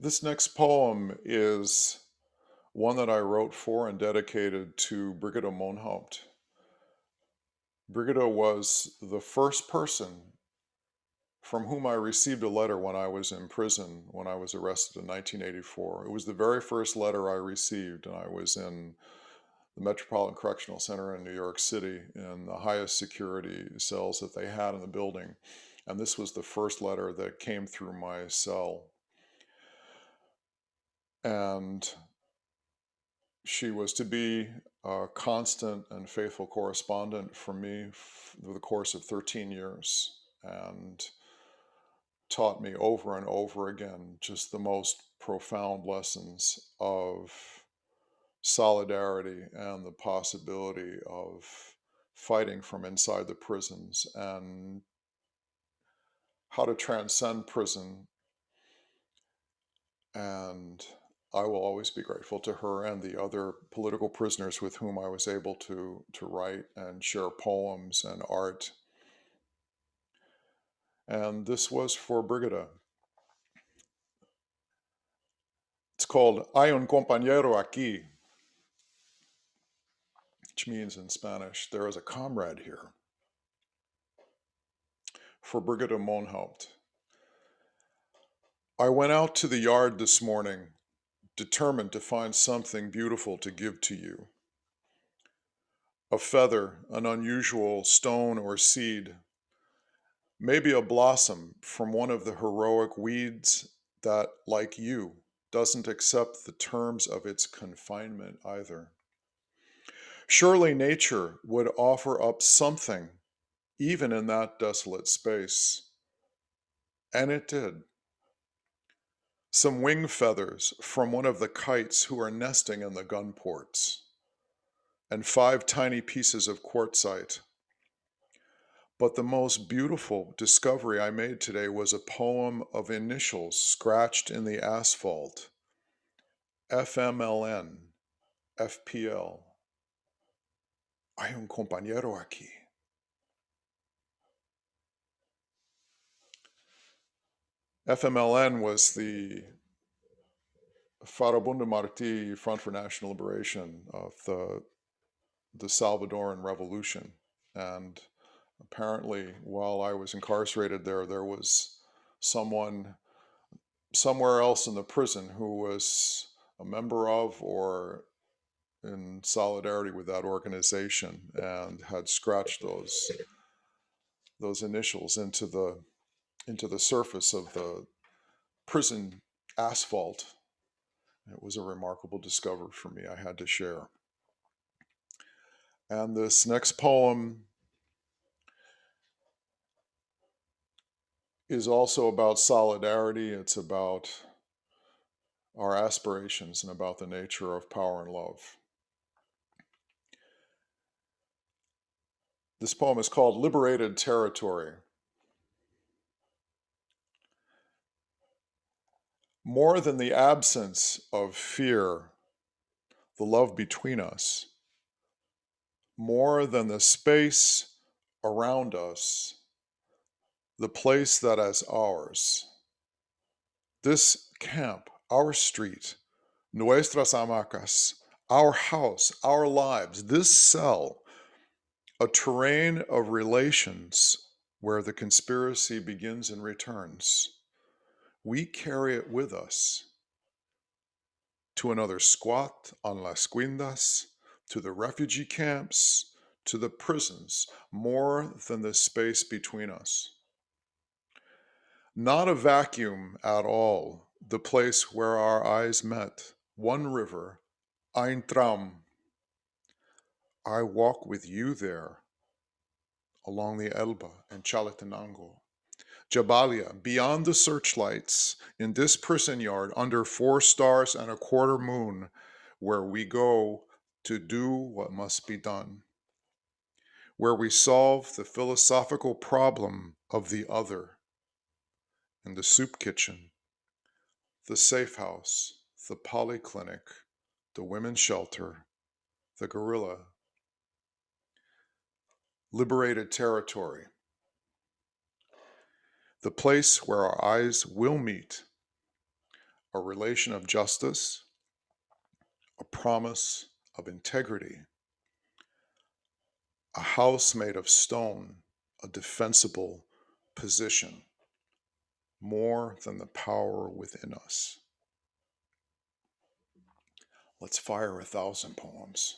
This next poem is one that I wrote for and dedicated to Brigitte Monhaupt. Brigitte was the first person from whom I received a letter when I was in prison, when I was arrested in 1984. It was the very first letter I received, and I was in the Metropolitan Correctional Center in New York City in the highest security cells that they had in the building. And this was the first letter that came through my cell. And she was to be a constant and faithful correspondent for me through the course of 13 years and taught me over and over again just the most profound lessons of solidarity and the possibility of fighting from inside the prisons and how to transcend prison. And I will always be grateful to her and the other political prisoners with whom I was able to write and share poems and art. And this was for Brigitte. It's called Hay un compañero aquí, which means in Spanish, there is a comrade here. For Brigitte Monhaupt. I went out to the yard this morning, determined to find something beautiful to give to you. A feather, an unusual stone or seed, maybe a blossom from one of the heroic weeds that, like you, doesn't accept the terms of its confinement either. Surely nature would offer up something, even in that desolate space. And it did. Some wing feathers from one of the kites who are nesting in the gun ports, and 5 tiny pieces of quartzite. But the most beautiful discovery I made today was a poem of initials scratched in the asphalt. FMLN, FPL. Hay un compañero aquí. FMLN was the Farabundo Martí Front for National Liberation of the Salvadoran Revolution. And apparently, while I was incarcerated there was someone somewhere else in the prison who was a member of or in solidarity with that organization and had scratched those initials into the surface of the prison asphalt. It was a remarkable discovery for me. I had to share. And this next poem is also about solidarity. It's about our aspirations and about the nature of power and love. This poem is called Liberated Territory. More than the absence of fear, the love between us, more than the space around us, the place that is ours. This camp, our street, nuestras hamacas, our house, our lives, this cell, a terrain of relations where the conspiracy begins and returns. We carry it with us to another squat on Las Quindas, to the refugee camps, to the prisons, more than the space between us. Not a vacuum at all, the place where our eyes met, one river, ein Traum. I walk with you there, along the Elba and Chalatenango. Jabalia, beyond the searchlights, in this prison yard under 4 stars and a quarter moon, where we go to do what must be done, where we solve the philosophical problem of the other, in the soup kitchen, the safe house, the polyclinic, the women's shelter, the gorilla. Liberated territory. The place where our eyes will meet, a relation of justice, a promise of integrity, a house made of stone, a defensible position, more than the power within us. Let's fire 1,000 poems.